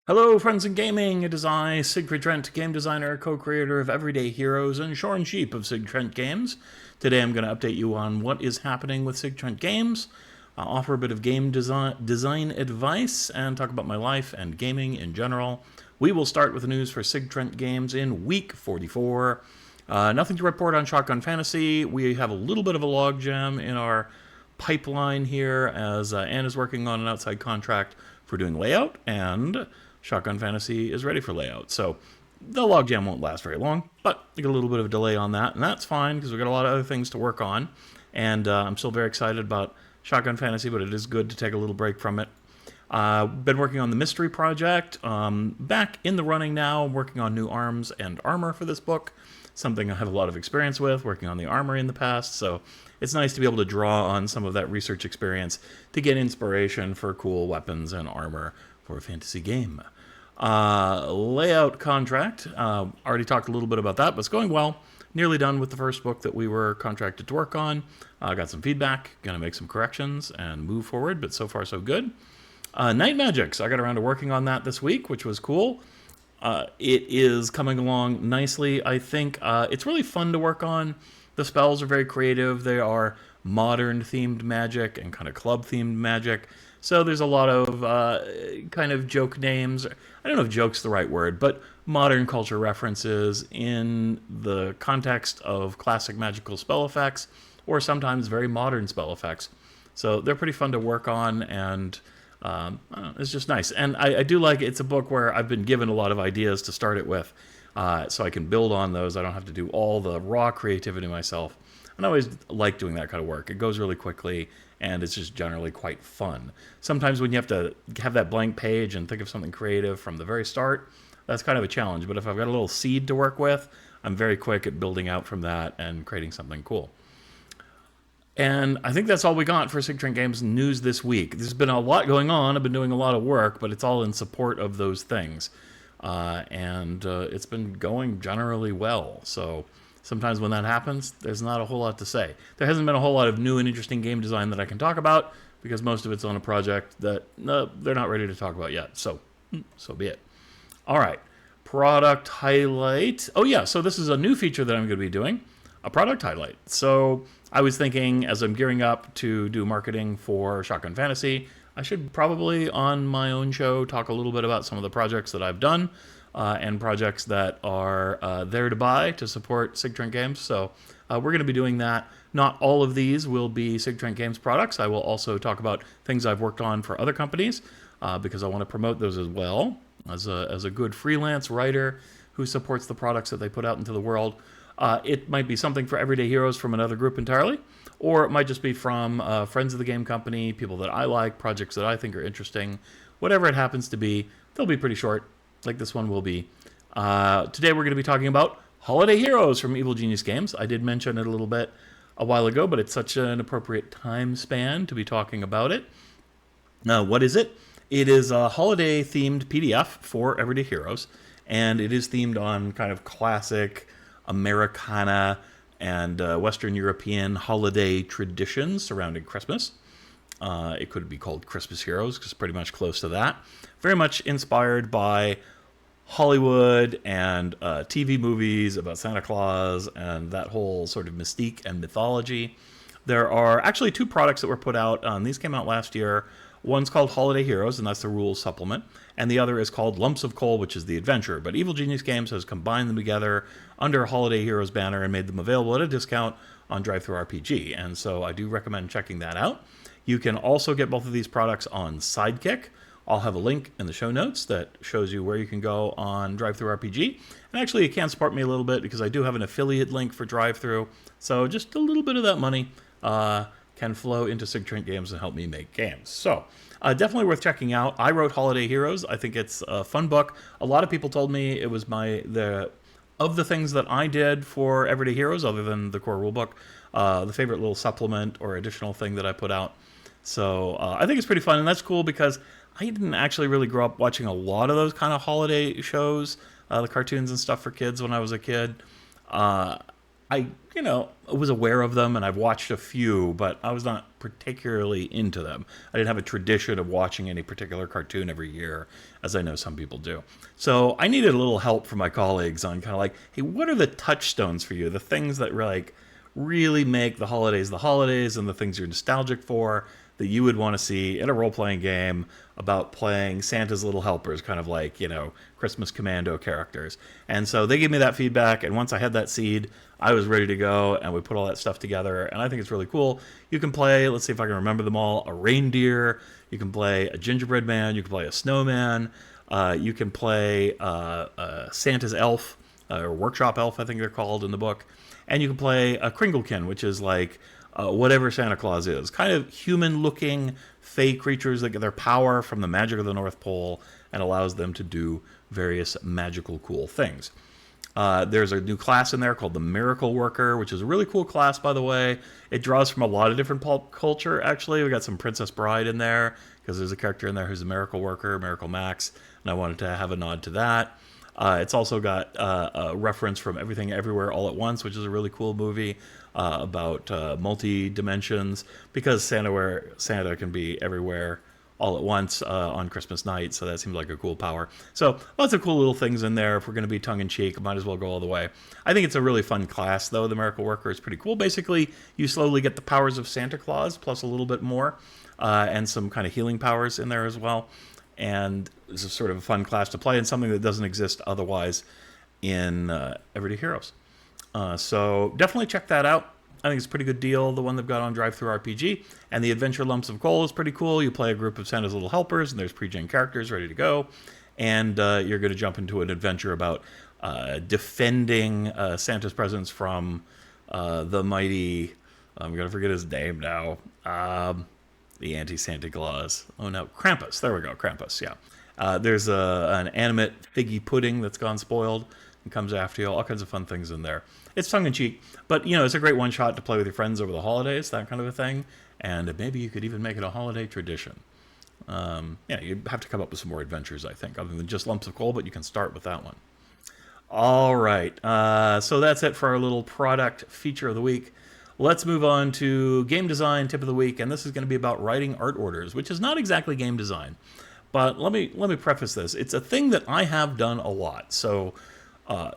Hello, friends in gaming. It is I, SigTrent, game designer, co-creator of Everyday Heroes, and Shorn Sheep of SigTrent Games. Today I'm going to update you on what is happening with SigTrent Games, offer a bit of game design advice, and talk about my life and gaming in general. We will start with the news for SigTrent Games in week 44. Nothing to report on Shotgun Fantasy. We have a little bit of a logjam in our pipeline here as Anne is working on an outside contract for doing layout, and Shotgun Fantasy is ready for layout. So the logjam won't last very long, but we get a little bit of a delay on that, and that's fine because we've got a lot of other things to work on. And I'm still very excited about Shotgun Fantasy, but it is good to take a little break from it. Been working on the mystery project. Back in the running now, working on new arms and armor for this book. Something I have a lot of experience with, working on the armor in the past. So it's nice to be able to draw on some of that research experience to get inspiration for cool weapons and armor for a fantasy game. Layout contract. Already talked a little bit about that, but it's going well. Nearly done with the first book that we were contracted to work on. Got some feedback, gonna make some corrections and move forward, but so far so good. Night Magics. I got around to working on that this week, which was cool. It is coming along nicely. I think it's really fun to work on. The spells are very creative. They are modern themed magic and kind of club themed magic. So there's a lot of kind of joke names. I don't know if joke's the right word, but modern culture references in the context of classic magical spell effects, or sometimes very modern spell effects. So they're pretty fun to work on, and it's just nice. And I do like it's a book where I've been given a lot of ideas to start it with, so I can build on those. I don't have to do all the raw creativity myself. And I always like doing that kind of work. It goes really quickly, and it's just generally quite fun. Sometimes when you have to have that blank page and think of something creative from the very start, that's kind of a challenge. But if I've got a little seed to work with, I'm very quick at building out from that and creating something cool. And I think that's all we got for SigTrent Games news this week. There's been a lot going on. I've been doing a lot of work, but it's all in support of those things. And it's been going generally well. So sometimes when that happens, there's not a whole lot to say. There hasn't been a whole lot of new and interesting game design that I can talk about because most of it's on a project that they're not ready to talk about yet. So be it. All right. Product highlight. Oh, yeah. So this is a new feature that I'm going to be doing, a product highlight. So I was thinking as I'm gearing up to do marketing for Shotgun Fantasy, I should probably on my own show talk a little bit about some of the projects that I've done and projects that are there to buy to support SigTrent Games. So we're going to be doing that. Not all of these will be SigTrent Games products. I will also talk about things I've worked on for other companies because I want to promote those as well as a good freelance writer who supports the products that they put out into the world. It might be something for Everyday Heroes from another group entirely, or it might just be from friends of the game company, people that I like, projects that I think are interesting. Whatever it happens to be, they'll be pretty short, like this one will be. Today we're going to be talking about Holiday Heroes from Evil Genius Games. I did mention it a little bit a while ago, but it's such an appropriate time span to be talking about it. What is it? It is a holiday-themed PDF for Everyday Heroes, and it is themed on kind of classic Americana and Western European holiday traditions surrounding Christmas. It could be called Christmas Heroes because it's pretty much close to that. Very much inspired by Hollywood and TV movies about Santa Claus and that whole sort of mystique and mythology. There are actually two products that were put out. These came out last year. One's called Holiday Heroes, and that's the rules supplement. And the other is called Lumps of Coal, which is the adventure. But Evil Genius Games has combined them together under Holiday Heroes banner and made them available at a discount on DriveThruRPG. And so I do recommend checking that out. You can also get both of these products on Sidekick. I'll have a link in the show notes that shows you where you can go on DriveThruRPG. And actually, it can support me a little bit because I do have an affiliate link for DriveThru. So just a little bit of that money can flow into SigTrent Games and help me make games. So definitely worth checking out. I wrote Holiday Heroes. I think it's a fun book. A lot of people told me it was of the things that I did for Everyday Heroes, other than the core rulebook, the favorite little supplement or additional thing that I put out. So I think it's pretty fun, and that's cool because I didn't actually really grow up watching a lot of those kind of holiday shows, the cartoons and stuff for kids when I was a kid. I, was aware of them and I've watched a few, but I was not particularly into them. I didn't have a tradition of watching any particular cartoon every year, as I know some people do. So I needed a little help from my colleagues on kind of like, hey, what are the touchstones for you? The things that really make the holidays and the things you're nostalgic for that you would want to see in a role-playing game about playing Santa's little helpers, kind of like, Christmas Commando characters. And so they gave me that feedback, and once I had that seed, I was ready to go, and we put all that stuff together, and I think it's really cool. You can play, let's see if I can remember them all, a reindeer, you can play a gingerbread man, you can play a snowman, you can play Santa's elf, or workshop elf, I think they're called in the book, and you can play a Kringlekin, which is like whatever Santa Claus is. Kind of human-looking fey creatures that get their power from the magic of the North Pole and allows them to do various magical, cool things. There's a new class in there called the Miracle Worker, which is a really cool class, by the way. It draws from a lot of different pulp culture, actually. We got some Princess Bride in there, because there's a character in there who's a Miracle Worker, Miracle Max, and I wanted to have a nod to that. It's also got a reference from Everything Everywhere All at Once, which is a really cool movie about multi-dimensions, because Santa can be everywhere all at once on Christmas night, so that seems like a cool power. So lots of cool little things in there. If we're going to be tongue-in-cheek, might as well go all the way. I think it's a really fun class, though. The Miracle Worker is pretty cool. Basically, you slowly get the powers of Santa Claus, plus a little bit more, and some kind of healing powers in there as well. And it's a sort of a fun class to play, and something that doesn't exist otherwise in Everyday Heroes. So definitely check that out. I think it's a pretty good deal, the one they've got on Drive-Thru RPG. And the Adventure Lumps of Gold is pretty cool. You play a group of Santa's little helpers, and there's pre-gen characters ready to go. And you're going to jump into an adventure about defending Santa's presents from the mighty... I'm going to forget his name now. The anti-Santa Claus. Oh, no. Krampus. There we go. Krampus, yeah. There's an animate figgy pudding that's gone spoiled and comes after you. All kinds of fun things in there. It's tongue-in-cheek, but, it's a great one-shot to play with your friends over the holidays, that kind of a thing. And maybe you could even make it a holiday tradition. You have to come up with some more adventures, I think, other than just Lumps of Coal, but you can start with that one. All right. So that's it for our little product feature of the week. Let's move on to game design tip of the week, and this is going to be about writing art orders, which is not exactly game design. But let me preface this. It's a thing that I have done a lot. So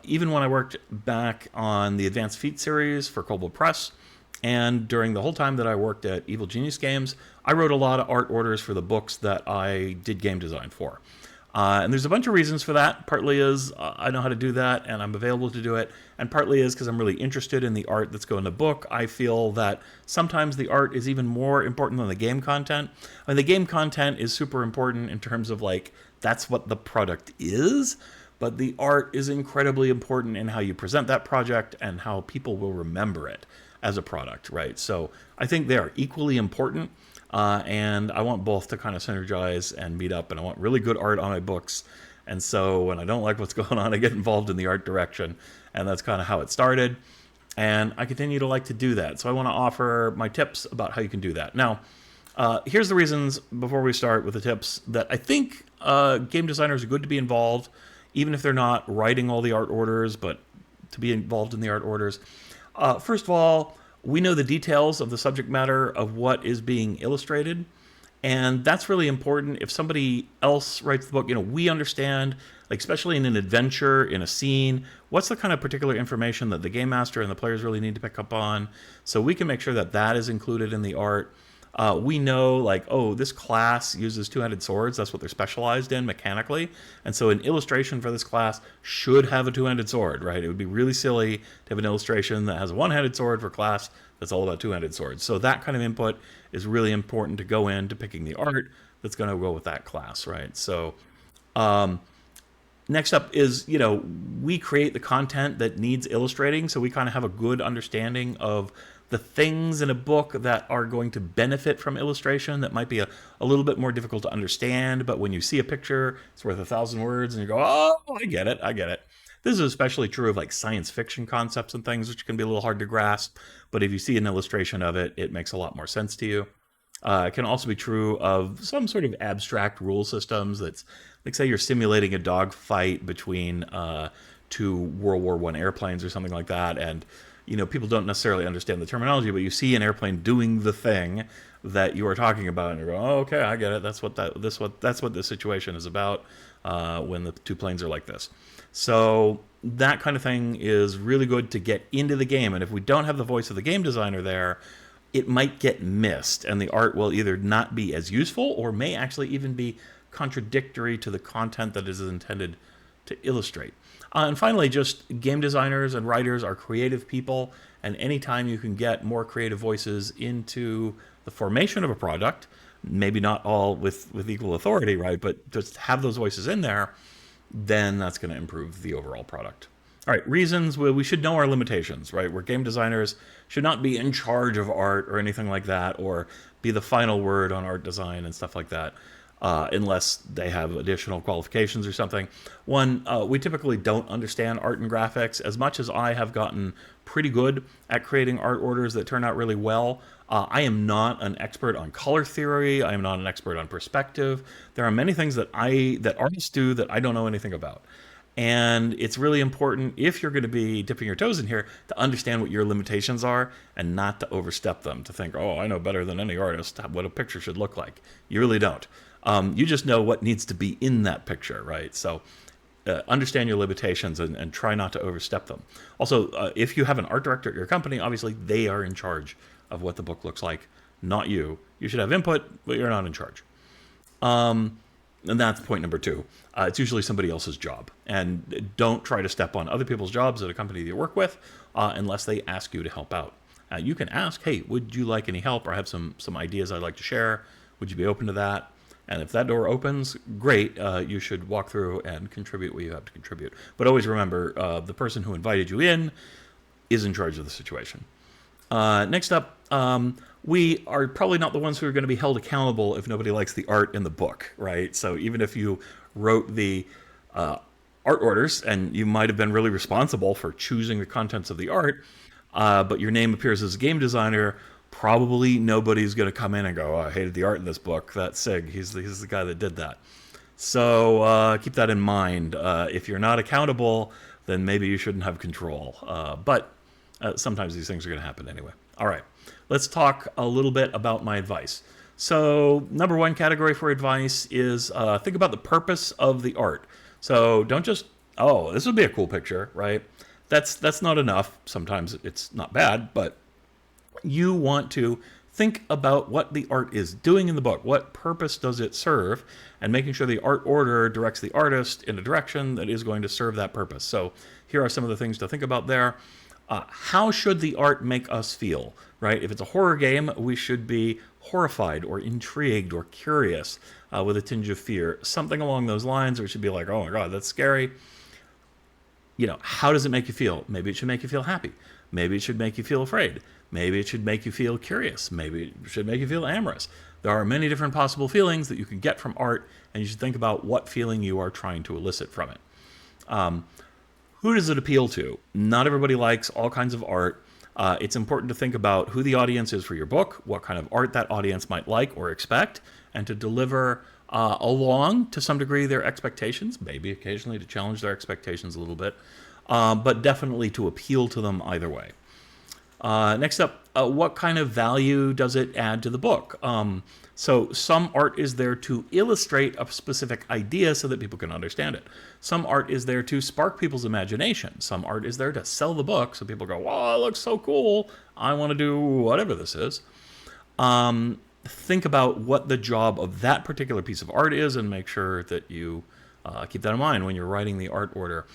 even when I worked back on the Advanced Feat series for Kobold Press, and during the whole time that I worked at Evil Genius Games, I wrote a lot of art orders for the books that I did game design for. And there's a bunch of reasons for that. Partly is I know how to do that and I'm available to do it. And partly is because I'm really interested in the art that's going in the book. I feel that sometimes the art is even more important than the game content. I mean, the game content is super important in terms of that's what the product is. But the art is incredibly important in how you present that project and how people will remember it as a product, right? So I think they are equally important. And I want both to kind of synergize and meet up, and I want really good art on my books. And so when I don't like what's going on, I get involved in the art direction, and that's kind of how it started. And I continue to like to do that. So I want to offer my tips about how you can do that. Now, here's the reasons, before we start with the tips, that I think game designers are good to be involved, even if they're not writing all the art orders, but to be involved in the art orders. First of all, we know the details of the subject matter of what is being illustrated, and that's really important. If somebody else writes the book, we understand, especially in an adventure, in a scene, what's the kind of particular information that the game master and the players really need to pick up on, so we can make sure that that is included in the art. We know, this class uses two-handed swords. That's what they're specialized in mechanically. And so an illustration for this class should have a two-handed sword, right? It would be really silly to have an illustration that has a one-handed sword for a class that's all about two-handed swords. So that kind of input is really important to go into picking the art that's going to go with that class, right? So next up is, we create the content that needs illustrating. So we kind of have a good understanding of the things in a book that are going to benefit from illustration that might be a little bit more difficult to understand, but when you see a picture, it's worth 1,000 words, and you go, oh, I get it. This is especially true of science fiction concepts and things, which can be a little hard to grasp, but if you see an illustration of it, it makes a lot more sense to you. It can also be true of some sort of abstract rule systems that's, say you're simulating a dogfight between two World War I airplanes or something like that, and people don't necessarily understand the terminology, but you see an airplane doing the thing that you are talking about, and you're going, "Oh, okay, I get it. That's what this situation is about when the two planes are like this." So that kind of thing is really good to get into the game. And if we don't have the voice of the game designer there, it might get missed, and the art will either not be as useful or may actually even be contradictory to the content that is intended to illustrate. And finally, just game designers and writers are creative people, and anytime you can get more creative voices into the formation of a product, maybe not all with equal authority, right, but just have those voices in there, then that's going to improve the overall product. All right, reasons. Well, we should know our limitations, right? We're game designers, should not be in charge of art or anything like that, or be the final word on art design and stuff like that, unless they have additional qualifications or something. One, we typically don't understand art and graphics. As much as I have gotten pretty good at creating art orders that turn out really well, I am not an expert on color theory. I am not an expert on perspective. There are many things that artists do that I don't know anything about. And it's really important, if you're going to be dipping your toes in here, to understand what your limitations are and not to overstep them, to think, "Oh, I know better than any artist what a picture should look like." You really don't. You just know what needs to be in that picture, right? So understand your limitations and try not to overstep them. Also, if you have an art director at your company, obviously they are in charge of what the book looks like, not you. You should have input, but you're not in charge. And that's point number 2. It's usually somebody else's job. And don't try to step on other people's jobs at a company that you work with unless they ask you to help out. You can ask, "Hey, would you like any help? Or I have some ideas I'd like to share. Would you be open to that?" And if that door opens, great. You should walk through and contribute what you have to contribute. But always remember, the person who invited you in is in charge of the situation. Next up, we are probably not the ones who are going to be held accountable if nobody likes the art in the book, right? So even if you wrote the art orders, and you might have been really responsible for choosing the contents of the art, but your name appears as a game designer, probably nobody's going to come in and go, "Oh, I hated the art in this book. That's Sig. He's the guy that did that." So keep that in mind. If you're not accountable, then maybe you shouldn't have control. But sometimes these things are going to happen anyway. All right, let's talk a little bit about my advice. So number 1 category for advice is think about the purpose of the art. So don't just, "Oh, this would be a cool picture," right? That's not enough. Sometimes it's not bad, but you want to think about what the art is doing in the book. What purpose does it serve? And making sure the art order directs the artist in a direction that is going to serve that purpose. So here are some of the things to think about there. How should the art make us feel, right? If it's a horror game, we should be horrified or intrigued or curious with a tinge of fear. Something along those lines, or it should be like, "Oh my God, that's scary." How does it make you feel? Maybe it should make you feel happy. Maybe it should make you feel afraid. Maybe it should make you feel curious. Maybe it should make you feel amorous. There are many different possible feelings that you can get from art, and you should think about what feeling you are trying to elicit from it. Who does it appeal to? Not everybody likes all kinds of art. It's important to think about who the audience is for your book, what kind of art that audience might like or expect, and to deliver along to some degree their expectations, maybe occasionally to challenge their expectations a little bit, but definitely to appeal to them either way. Next up, what kind of value does it add to the book? So some art is there to illustrate a specific idea so that people can understand it. Some art is there to spark people's imagination. Some art is there to sell the book so people go, "Wow, it looks so cool. I want to do whatever this is." Think about what the job of that particular piece of art is and make sure that you keep that in mind when you're writing the art order.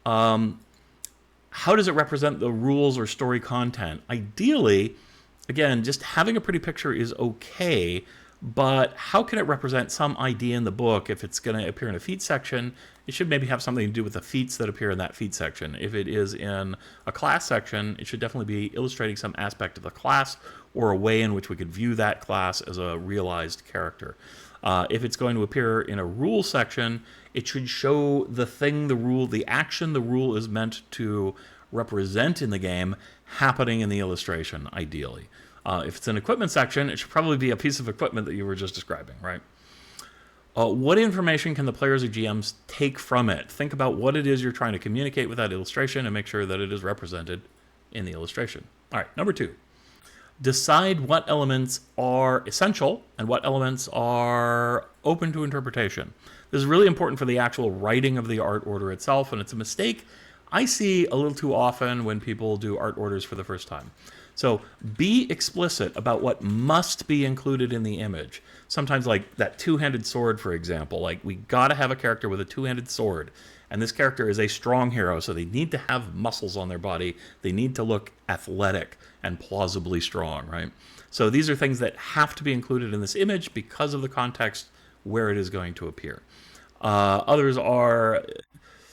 How does it represent the rules or story content? Ideally, again, just having a pretty picture is okay, but how can it represent some idea in the book? If it's going to appear in a feat section, it should maybe have something to do with the feats that appear in that feat section. If it is in a class section, it should definitely be illustrating some aspect of the class or a way in which we could view that class as a realized character. If it's going to appear in a rule section, it should show the thing, the rule, the action the rule is meant to represent in the game happening in the illustration, ideally. If it's an equipment section, it should probably be a piece of equipment that you were just describing, right? What information can the players or GMs take from it? Think about what it is you're trying to communicate with that illustration and make sure that it is represented in the illustration. All right, number 2. Decide what elements are essential and what elements are open to interpretation. This is really important for the actual writing of the art order itself, and it's a mistake I see a little too often when people do art orders for the first time. So be explicit about what must be included in the image. Sometimes like that two-handed sword, for example, like we gotta have a character with a two-handed sword. And this character is a strong hero, so they need to have muscles on their body. They need to look athletic and plausibly strong, right? So these are things that have to be included in this image because of the context where it is going to appear. Others are...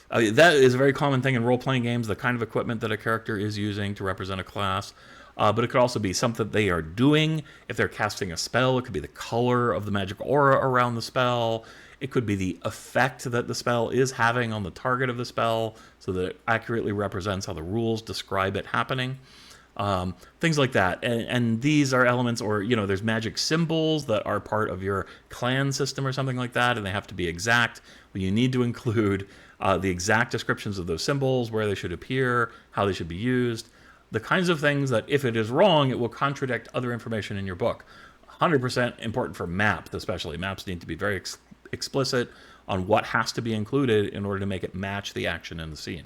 that is a very common thing in role-playing games, the kind of equipment that a character is using to represent a class. But it could also be something they are doing. If they're casting a spell, it could be the color of the magic aura around the spell. It could be the effect that the spell is having on the target of the spell, so that it accurately represents how the rules describe it happening. Things like that. And these are elements, or, there's magic symbols that are part of your clan system or something like that, and they have to be exact. Well, you need to include the exact descriptions of those symbols, where they should appear, how they should be used. The kinds of things that, if it is wrong, it will contradict other information in your book. 100% important for maps, especially. Maps need to be very explicit on what has to be included in order to make it match the action in the scene.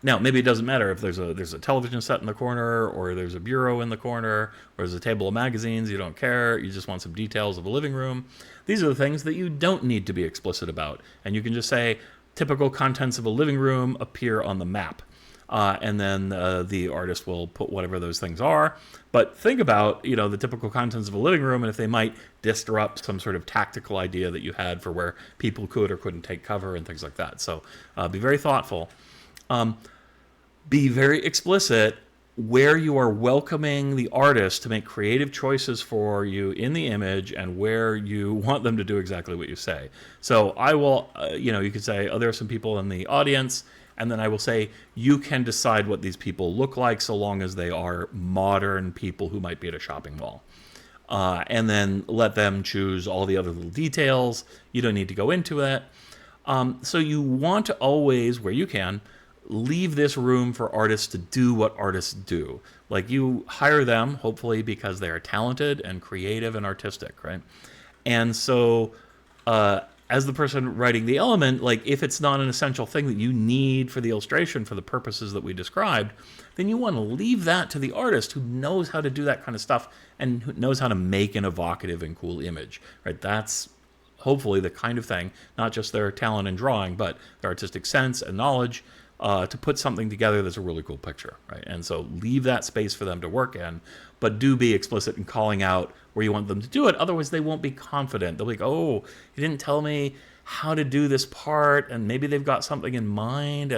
Now, maybe it doesn't matter if there's a television set in the corner, or there's a bureau in the corner, or there's a table of magazines. You don't care. You just want some details of a living room. These are the things that you don't need to be explicit about. And you can just say, typical contents of a living room appear on the map. And then the artist will put whatever those things are. But think about, the typical contents of a living room, and if they might disrupt some sort of tactical idea that you had for where people could or couldn't take cover and things like that. So be very thoughtful. Be very explicit where you are welcoming the artist to make creative choices for you in the image, and where you want them to do exactly what you say. So I will, you could say, there are some people in the audience, and then I will say, you can decide what these people look like so long as they are modern people who might be at a shopping mall. And then let them choose all the other little details. You don't need to go into it. So you want to always, where you can, leave this room for artists to do what artists do. Like, you hire them, hopefully, because they are talented and creative and artistic, right? And so... as the person writing the element, like, if it's not an essential thing that you need for the illustration for the purposes that we described, then you want to leave that to the artist who knows how to do that kind of stuff and who knows how to make an evocative and cool image, right? That's hopefully the kind of thing, not just their talent in drawing, but their artistic sense and knowledge to put something together that's a really cool picture, right? And so leave that space for them to work in, but do be explicit in calling out where you want them to do it. Otherwise, they won't be confident. They'll be like, oh, you didn't tell me how to do this part, and maybe they've got something in mind,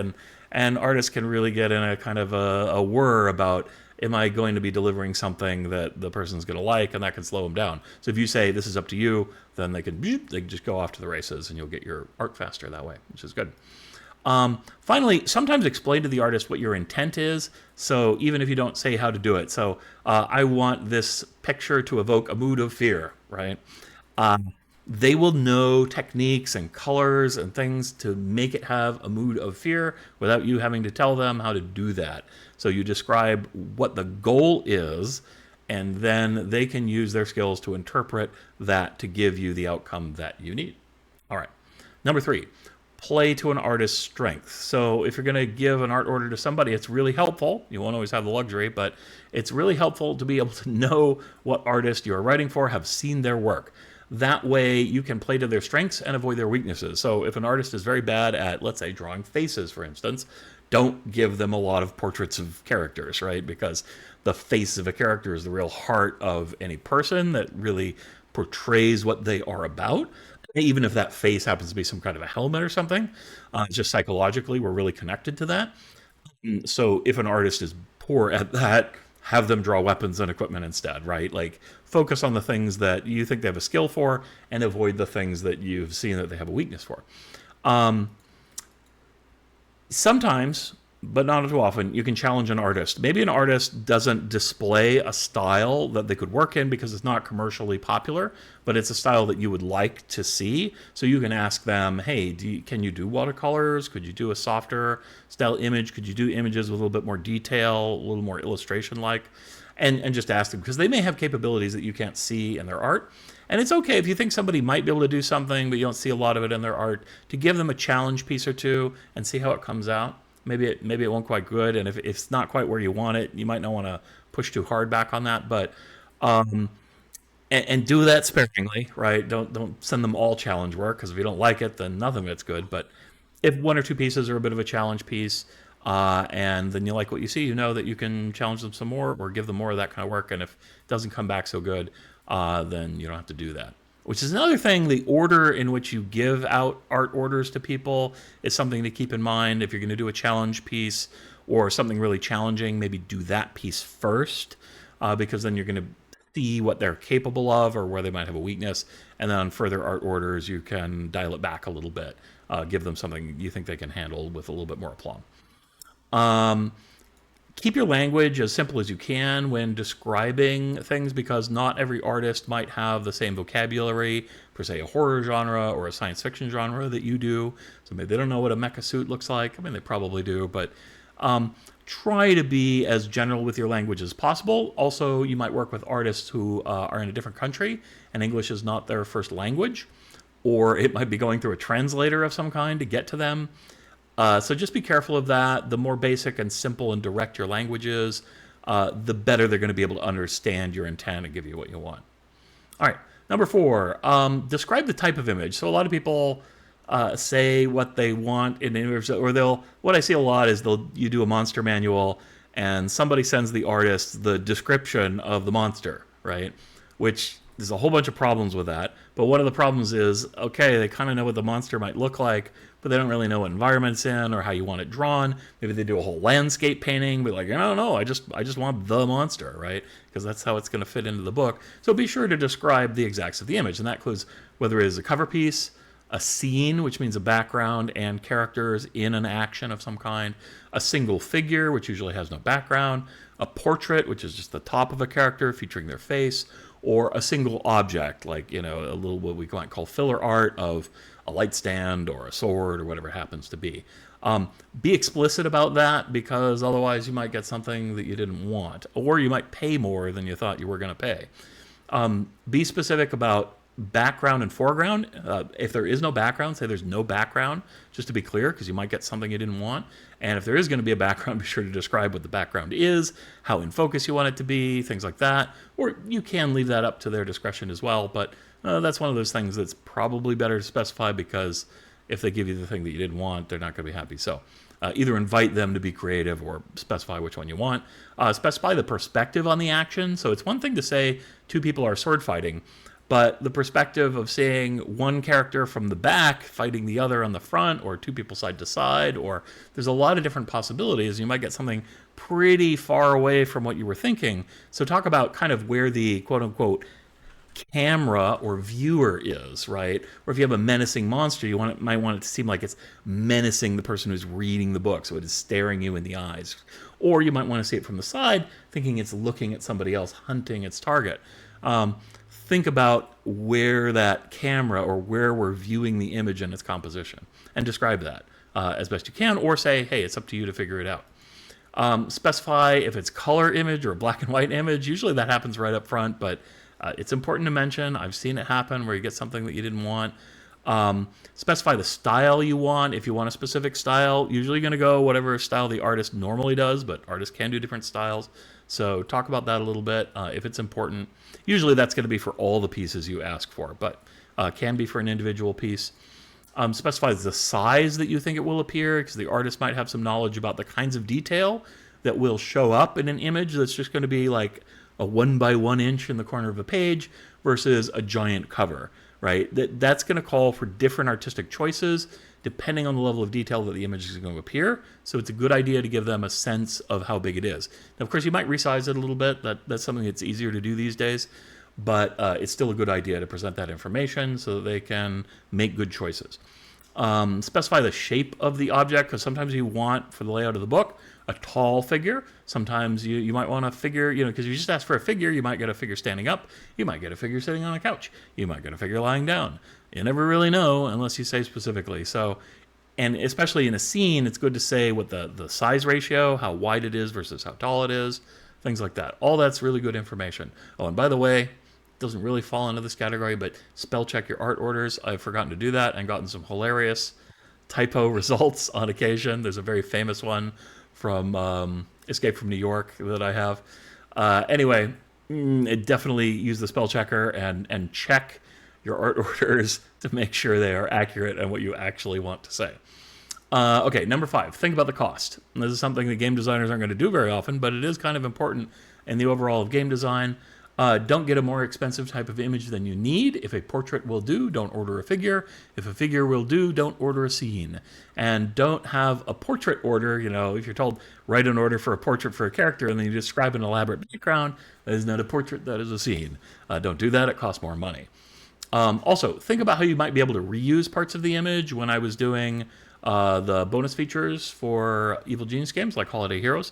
and artists can really get in a kind of a whir about, am I going to be delivering something that the person's going to like, and that can slow them down. So if you say, this is up to you, then they can just go off to the races, and you'll get your art faster that way, which is good. Finally, sometimes explain to the artist what your intent is, so even if you don't say how to do it. So I want this picture to evoke a mood of fear, right? They will know techniques and colors and things to make it have a mood of fear without you having to tell them how to do that. So you describe what the goal is, and then they can use their skills to interpret that to give you the outcome that you need. All right. Number 3. Play to an artist's strength. So if you're going to give an art order to somebody, it's really helpful. You won't always have the luxury, but it's really helpful to be able to know what artist you're writing for, have seen their work. That way you can play to their strengths and avoid their weaknesses. So if an artist is very bad at, let's say, drawing faces, for instance, don't give them a lot of portraits of characters, right? Because the face of a character is the real heart of any person that really portrays what they are about. Even if that face happens to be some kind of a helmet or something, just psychologically, we're really connected to that. So if an artist is poor at that, have them draw weapons and equipment instead, right? Like, focus on the things that you think they have a skill for and avoid the things that you've seen that they have a weakness for. Sometimes but not too often. You can challenge an artist. Maybe an artist doesn't display a style that they could work in because it's not commercially popular, but it's a style that you would like to see. So you can ask them, hey, can you do watercolors? Could you do a softer style image? Could you do images with a little bit more detail, a little more illustration-like? And just ask them, because they may have capabilities that you can't see in their art. And it's okay if you think somebody might be able to do something, but you don't see a lot of it in their art, to give them a challenge piece or two and see how it comes out. Maybe it won't quite good, and if it's not quite where you want it, you might not want to push too hard back on that. But and do that sparingly, right? Don't send them all challenge work, because if you don't like it, then nothing of it's good. But if one or two pieces are a bit of a challenge piece, and then you like what you see, you know that you can challenge them some more or give them more of that kind of work. And if it doesn't come back so good, then you don't have to do that. Which is another thing, the order in which you give out art orders to people is something to keep in mind. If you're going to do a challenge piece or something really challenging, maybe do that piece first, because then you're going to see what they're capable of or where they might have a weakness. And then on further art orders, you can dial it back a little bit, give them something you think they can handle with a little bit more aplomb. Keep your language as simple as you can when describing things, because not every artist might have the same vocabulary for, say, a horror genre or a science fiction genre that you do. So maybe they don't know what a mecha suit looks like. I mean, they probably do, but try to be as general with your language as possible. Also, you might work with artists who are in a different country and English is not their first language, or it might be going through a translator of some kind to get to them. So just be careful of that. The more basic and simple and direct your language is, the better they're going to be able to understand your intent and give you what you want. All right, number 4, describe the type of image. So a lot of people say what they want in an image, or what I see a lot is you do a monster manual and somebody sends the artist the description of the monster, right? Which there's a whole bunch of problems with that. But one of the problems is, okay, they kind of know what the monster might look like, but they don't really know what environment it's in or how you want it drawn. Maybe they do a whole landscape painting, but like, no, I just want the monster, right? Because that's how it's going to fit into the book. So be sure to describe the exacts of the image, and that includes whether it is a cover piece, a scene, which means a background and characters in an action of some kind, a single figure, which usually has no background, a portrait, which is just the top of a character featuring their face, or a single object, like, a little what we might call filler art of a light stand or a sword or whatever it happens to be. Be explicit about that, because otherwise you might get something that you didn't want, or you might pay more than you thought you were going to pay. Be specific about background and foreground. If there is no background, say there's no background, just to be clear, because you might get something you didn't want. And if there is going to be a background, be sure to describe what the background is, how in focus you want it to be, things like that. Or you can leave that up to their discretion as well, but that's one of those things that's probably better to specify, because if they give you the thing that you didn't want, they're not going to be happy. So either invite them to be creative or specify which one you want. Specify the perspective on the action. So it's one thing to say two people are sword fighting, but the perspective of seeing one character from the back fighting the other on the front, or two people side to side, or there's a lot of different possibilities. You might get something pretty far away from what you were thinking. So talk about kind of where the quote-unquote camera or viewer is, right? Or if you have a menacing monster, might want it to seem like it's menacing the person who's reading the book, so it is staring you in the eyes. Or you might want to see it from the side, thinking it's looking at somebody else, hunting its target. Think about where that camera, or where we're viewing the image and its composition, and describe that as best you can, or say, hey, it's up to you to figure it out. Specify if it's color image or black and white image. Usually that happens right up front, but it's important to mention. I've seen it happen where you get something that you didn't want. Specify the style you want. If you want a specific style, usually going to go whatever style the artist normally does, but artists can do different styles. So talk about that a little bit if it's important. Usually that's going to be for all the pieces you ask for, but can be for an individual piece. Specify the size that you think it will appear, because the artist might have some knowledge about the kinds of detail that will show up in an image that's just going to be like a 1 by 1 inch in the corner of a page versus a giant cover, right? That's going to call for different artistic choices depending on the level of detail that the image is going to appear. So it's a good idea to give them a sense of how big it is. Now, of course, you might resize it a little bit. That's something that's easier to do these days, but it's still a good idea to present that information so that they can make good choices. Specify the shape of the object, because sometimes you want, for the layout of the book, a tall figure. Sometimes you might want a figure, because you just ask for a figure, you might get a figure standing up, you might get a figure sitting on a couch, you might get a figure lying down. You never really know unless you say specifically. So, and especially in a scene, it's good to say what the size ratio, how wide it is versus how tall it is, things like that. All that's really good information. Oh, and by the way, doesn't really fall into this category, but spell check your art orders. I've forgotten to do that and gotten some hilarious typo results on occasion. There's a very famous one from Escape from New York that I have. Anyway, definitely use the spell checker and check your art orders to make sure they are accurate and what you actually want to say. Okay, number 5, think about the cost. And this is something that game designers aren't going to do very often, but it is kind of important in the overall of game design. Don't get a more expensive type of image than you need. If a portrait will do, don't order a figure. If a figure will do, don't order a scene. And don't have a portrait order, if you're told, write an order for a portrait for a character, and then you describe an elaborate background, that is not a portrait, that is a scene. Don't do that, it costs more money. Also, think about how you might be able to reuse parts of the image. When I was doing the bonus features for Evil Genius games, like Holiday Heroes,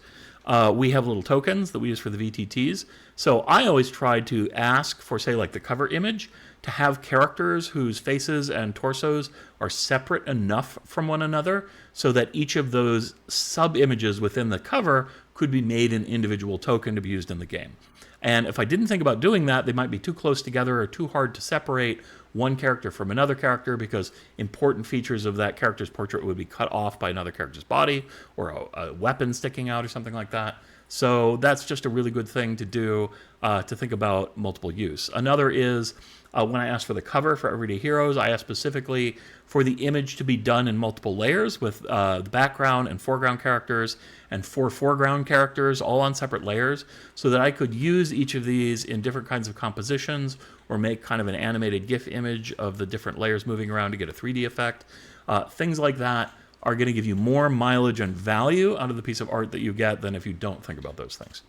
we have little tokens that we use for the VTTs. So I always try to ask for, say, like the cover image, to have characters whose faces and torsos are separate enough from one another so that each of those sub-images within the cover could be made an individual token to be used in the game. And if I didn't think about doing that, they might be too close together or too hard to separate one character from another character, because important features of that character's portrait would be cut off by another character's body or a weapon sticking out or something like that. So that's just a really good thing to do, to think about multiple use. Another is when I asked for the cover for Everyday Heroes, I asked specifically for the image to be done in multiple layers with the background and foreground characters and 4 foreground characters all on separate layers, so that I could use each of these in different kinds of compositions or make kind of an animated GIF image of the different layers moving around to get a 3D effect. Things like that are going to give you more mileage and value out of the piece of art that you get than if you don't think about those things.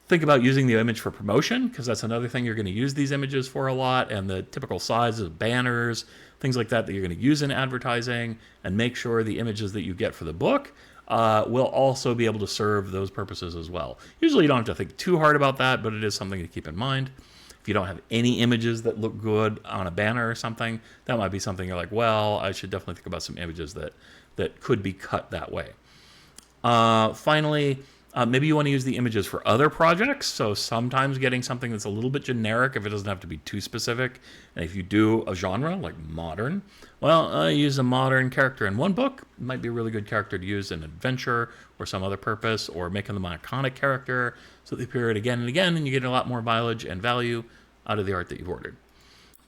Think about using the image for promotion, because that's another thing you're going to use these images for a lot, and the typical sizes of banners, things like that you're going to use in advertising, and make sure the images that you get for the book will also be able to serve those purposes as well. Usually you don't have to think too hard about that, but it is something to keep in mind. If you don't have any images that look good on a banner or something, that might be something you're like, well, I should definitely think about some images that could be cut that way. Finally, maybe you want to use the images for other projects. So sometimes getting something that's a little bit generic, if it doesn't have to be too specific. And if you do a genre like modern, well, use a modern character in one book. It might be a really good character to use in adventure or some other purpose, or making them an iconic character so they appear it again and again, and you get a lot more mileage and value out of the art that you've ordered.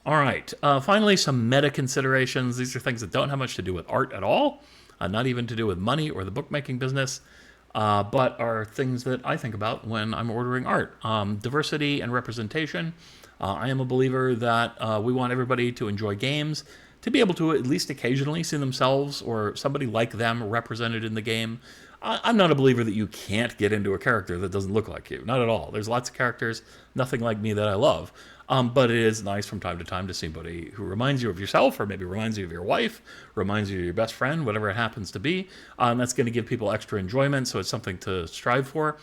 All right, finally, some meta considerations. These are things that don't have much to do with art at all, not even to do with money or the bookmaking business, but are things that I think about when I'm ordering art. Diversity and representation. I am a believer that we want everybody to enjoy games, to be able to at least occasionally see themselves or somebody like them represented in the game. I'm not a believer that you can't get into a character that doesn't look like you. Not at all. There's lots of characters, nothing like me, that I love. But it is nice from time to time to see somebody who reminds you of yourself, or maybe reminds you of your wife, reminds you of your best friend, whatever it happens to be. That's going to give people extra enjoyment, so it's something to strive for.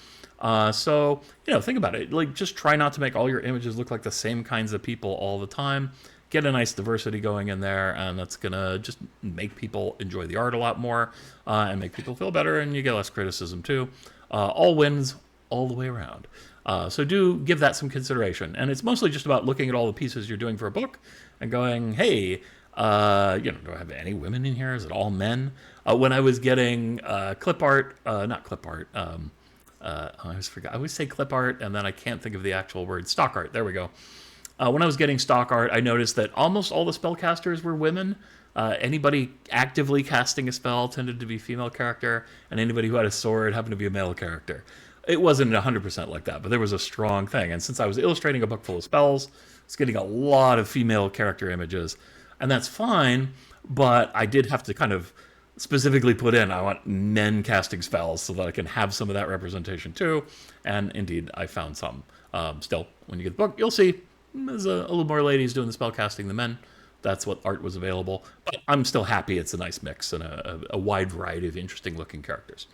So, think about it. Like, just try not to make all your images look like the same kinds of people all the time. Get a nice diversity going in there, and that's going to just make people enjoy the art a lot more, and make people feel better, and you get less criticism too. All wins all the way around. So do give that some consideration. And it's mostly just about looking at all the pieces you're doing for a book and going, hey, do I have any women in here? Is it all men? When I was getting clip art, not clip art, I always forget. I always say clip art, and then I can't think of the actual word. Stock art. There we go. When I was getting stock art, I noticed that almost all the spellcasters were women. Anybody actively casting a spell tended to be a female character, and anybody who had a sword happened to be a male character. It wasn't 100% like that, but there was a strong thing. And since I was illustrating a book full of spells, it's getting a lot of female character images. And that's fine, but I did have to kind of specifically put in, I want men casting spells so that I can have some of that representation too. And indeed, I found some. Still, when you get the book, you'll see there's a little more ladies doing the spell casting than men. That's what art was available. But I'm still happy it's a nice mix and a wide variety of interesting looking characters.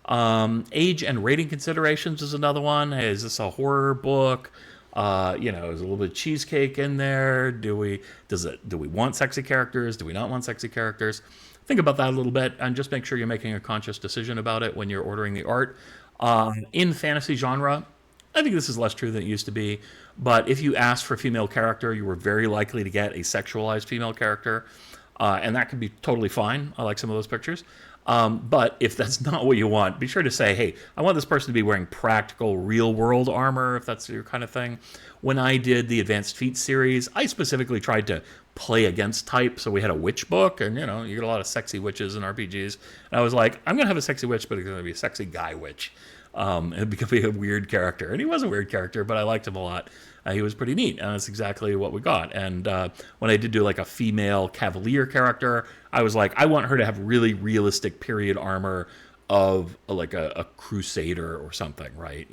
Age and rating considerations is another one. Hey, is this a horror book? Is a little bit of cheesecake in there? Do we want sexy characters? Do we not want sexy characters? Think about that a little bit and just make sure you're making a conscious decision about it when you're ordering the art. In fantasy genre, I think this is less true than it used to be, but if you asked for a female character, you were very likely to get a sexualized female character, and that could be totally fine. I like some of those pictures. But if that's not what you want, be sure to say, hey, I want this person to be wearing practical, real-world armor, if that's your kind of thing. When I did the Advanced Feats series, I specifically tried to play against type, so we had a witch book, and, you get a lot of sexy witches in RPGs. And I was like, I'm going to have a sexy witch, but it's going to be a sexy guy witch. It could be a weird character. And he was a weird character, but I liked him a lot. He was pretty neat, and that's exactly what we got. And when I did do like a female cavalier character, I was like, I want her to have really realistic period armor of like a crusader or something, right?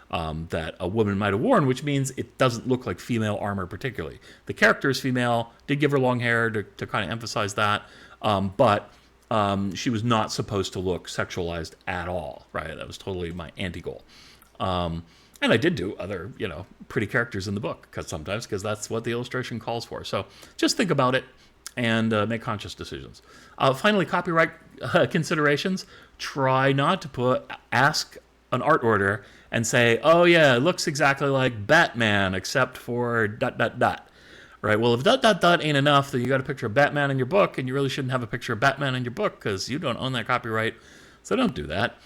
That a woman might have worn, which means it doesn't look like female armor particularly. The character is female, did give her long hair to kind of emphasize that, but she was not supposed to look sexualized at all, right? That was totally my anti-goal. And I did do other, pretty characters in the book because that's what the illustration calls for. So just think about it and make conscious decisions. Finally, copyright considerations. Try not to ask an art order and say, oh yeah, it looks exactly like Batman except for ... Right, well, if ... ain't enough, then you got a picture of Batman in your book, and you really shouldn't have a picture of Batman in your book because you don't own that copyright, so don't do that.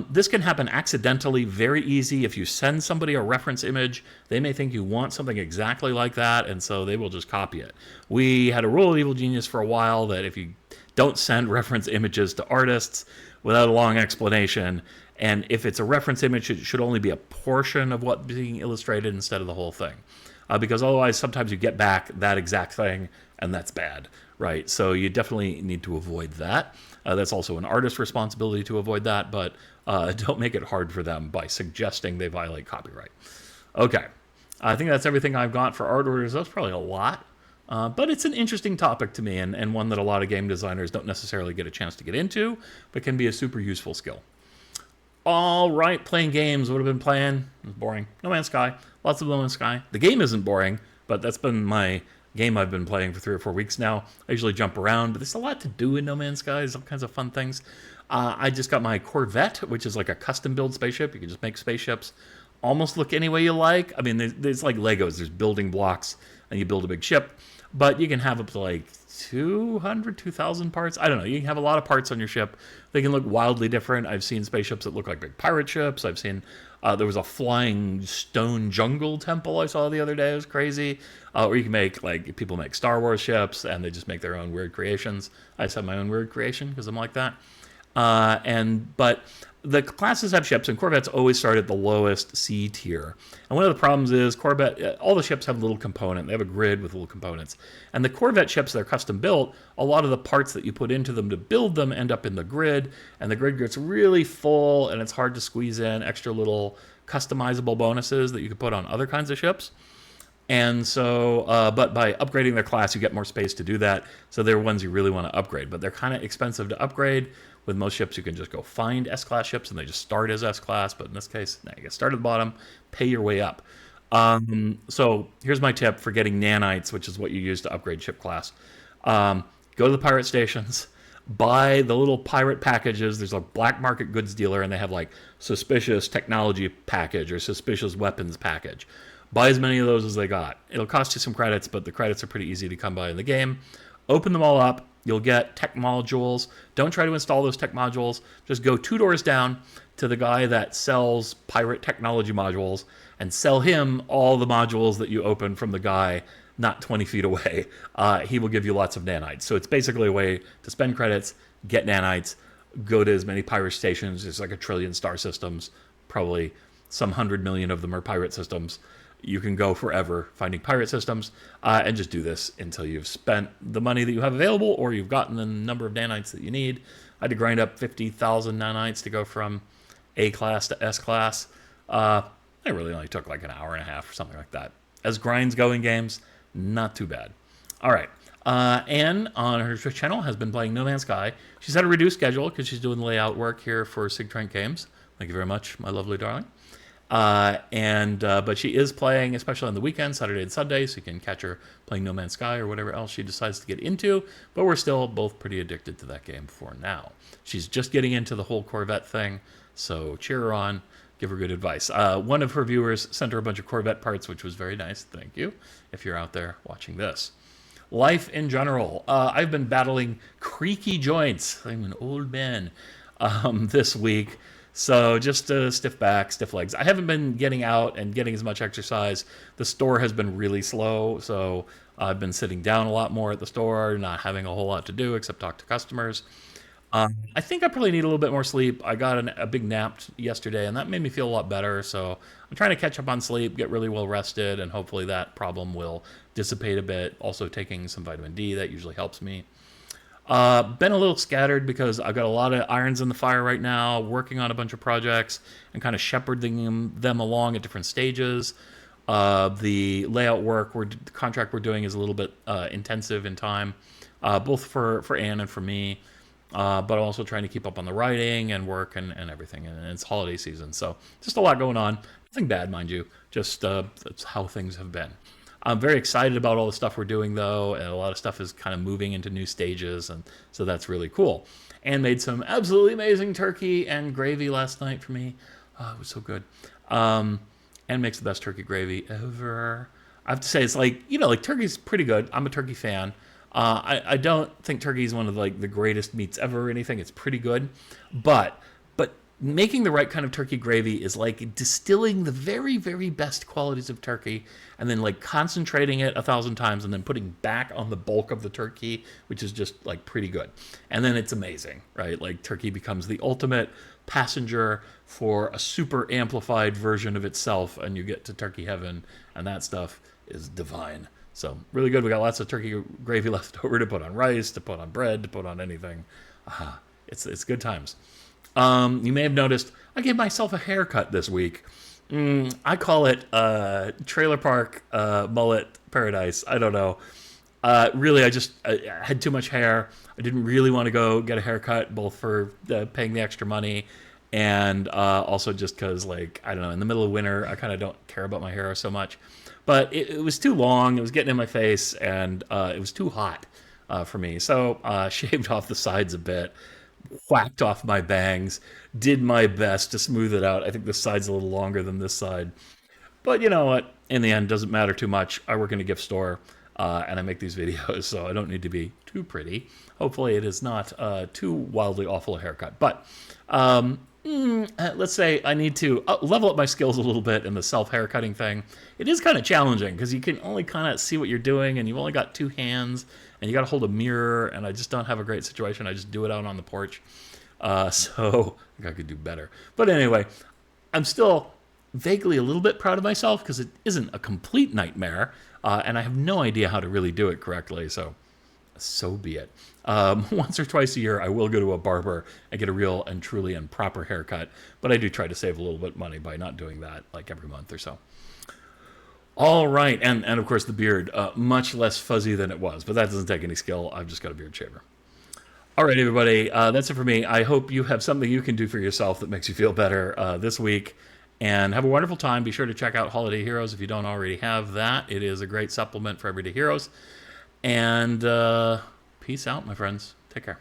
This can happen accidentally, very easy. If you send somebody a reference image, they may think you want something exactly like that, and so they will just copy it. We had a rule of Evil Genius for a while that if you don't send reference images to artists without a long explanation, and if it's a reference image, it should only be a portion of what's being illustrated instead of the whole thing. Because otherwise sometimes you get back that exact thing, and that's bad, right? So you definitely need to avoid that. That's also an artist's responsibility to avoid that, but don't make it hard for them by suggesting they violate copyright. Okay, I think that's everything I've got for art orders. That's probably a lot, but it's an interesting topic to me, and one that a lot of game designers don't necessarily get a chance to get into, but can be a super useful skill. All right, playing games. What have I been playing? It was boring. No Man's Sky. Lots of No Man's Sky. The game isn't boring, but that's been my game I've been playing for 3 or 4 weeks now. I usually jump around, but there's a lot to do in No Man's Sky. There's all kinds of fun things. I just got my Corvette, which is like a custom-build spaceship. You can just make spaceships almost look any way you like. I mean, there's like Legos. There's building blocks, and you build a big ship. But you can have up to like 200, 2,000 parts. I don't know. You can have a lot of parts on your ship. They can look wildly different. I've seen spaceships that look like big pirate ships. I've seen, there was a flying stone jungle temple I saw the other day. It was crazy. Or you can make, like, people make Star Wars ships, and they just make their own weird creations. I just have my own weird creation because I'm like that. But the classes have ships, and Corvettes always start at the lowest C tier. And one of the problems is Corvette, all the ships have a little component. They have a grid with little components. And the Corvette ships that are custom built, a lot of the parts that you put into them to build them end up in the grid, and the grid gets really full, and it's hard to squeeze in extra little customizable bonuses that you could put on other kinds of ships. And so, but by upgrading their class, you get more space to do that. So they're ones you really want to upgrade, but they're kind of expensive to upgrade. With most ships, you can just go find S-Class ships, and they just start as S-Class. But in this case, now you get start at the bottom, pay your way up. So here's my tip for getting nanites, which is what you use to upgrade ship class. Go to the pirate stations, buy the little pirate packages. There's a black market goods dealer, and they have like suspicious technology package or suspicious weapons package. Buy as many of those as they got. It'll cost you some credits, but the credits are pretty easy to come by in the game. Open them all up. You'll get tech modules. Don't try to install those tech modules. Just go 2 doors down to the guy that sells pirate technology modules and sell him all the modules that you open from the guy not 20 feet away. He will give you lots of nanites. So it's basically a way to spend credits, get nanites, go to as many pirate stations. There's like 1 trillion star systems. Probably some 100 million of them are pirate systems. You can go forever finding pirate systems and just do this until you've spent the money that you have available or you've gotten the number of nanites that you need. I had to grind up 50,000 nanites to go from A-Class to S-Class. It really only took like an hour and a half or something like that. As grinds go in games, not too bad. All right. Anne on her Twitch channel has been playing No Man's Sky. She's had a reduced schedule because she's doing layout work here for SigTrent Games. Thank you very much, my lovely darling. But she is playing, especially on the weekends, Saturday and Sunday, so you can catch her playing No Man's Sky or whatever else she decides to get into. But we're still both pretty addicted to that game for now. She's just getting into the whole Corvette thing, so cheer her on, give her good advice. One of her viewers sent her a bunch of Corvette parts, which was very nice. Thank you, if you're out there watching this. Life in general. I've been battling creaky joints. I'm an old man this week. So just stiff back, stiff legs. I haven't been getting out and getting as much exercise. The store has been really slow, so I've been sitting down a lot more at the store, not having a whole lot to do except talk to customers. I think I probably need a little bit more sleep. I got a big nap yesterday, and that made me feel a lot better. So I'm trying to catch up on sleep, get really well rested, and hopefully that problem will dissipate a bit. Also taking some vitamin D, that usually helps me. Been a little scattered because I've got a lot of irons in the fire right now, working on a bunch of projects and kind of shepherding them along at different stages. The layout work, the contract we're doing is a little bit intensive in time, both for Anne and for me. But also trying to keep up on the writing and work and everything. And it's holiday season, so just a lot going on. Nothing bad, mind you. Just that's how things have been. I'm very excited about all the stuff we're doing, though, and a lot of stuff is kind of moving into new stages, and so that's really cool. And made some absolutely amazing turkey and gravy last night for me. Oh, it was so good. And makes the best turkey gravy ever. I have to say, it's like turkey's pretty good. I'm a turkey fan. I don't think turkey is one of the greatest meats ever or anything. It's pretty good, but making the right kind of turkey gravy is like distilling the very, very best qualities of turkey and then like concentrating it 1,000 times and then putting back on the bulk of the turkey, which is just like pretty good. And then it's amazing, right? Like turkey becomes the ultimate passenger for a super amplified version of itself, and you get to turkey heaven, and that stuff is divine. So really good. We got lots of turkey gravy left over to put on rice, to put on bread, to put on anything. It's good times. You may have noticed I gave myself a haircut this week. I call it trailer park mullet paradise. I don't know. Really, I had too much hair. I didn't really want to go get a haircut, both for paying the extra money and also just because, like, I don't know, in the middle of winter, I kind of don't care about my hair so much. But it was too long. It was getting in my face, and it was too hot for me. So shaved off the sides a bit, whacked off my bangs, did my best to smooth it out. I think this side's a little longer than this side. But you know what? In the end, doesn't matter too much. I work in a gift store, and I make these videos, so I don't need to be too pretty. Hopefully it is not too wildly awful a haircut. But let's say I need to level up my skills a little bit in the self-haircutting thing. It is kind of challenging because you can only kind of see what you're doing, and you've only got two hands, and you got to hold a mirror, and I just don't have a great situation. I just do it out on the porch. So I think I could do better. But anyway, I'm still vaguely a little bit proud of myself because it isn't a complete nightmare, and I have no idea how to really do it correctly, so be it. Once or twice a year, I will go to a barber and get a real and truly and proper haircut, but I do try to save a little bit of money by not doing that like every month or so. All right, and of course the beard, much less fuzzy than it was, but that doesn't take any skill. I've just got a beard shaver. All right, everybody, that's it for me. I hope you have something you can do for yourself that makes you feel better this week, and have a wonderful time. Be sure to check out Holiday Heroes if you don't already have that. It is a great supplement for Everyday Heroes. And peace out, my friends. Take care.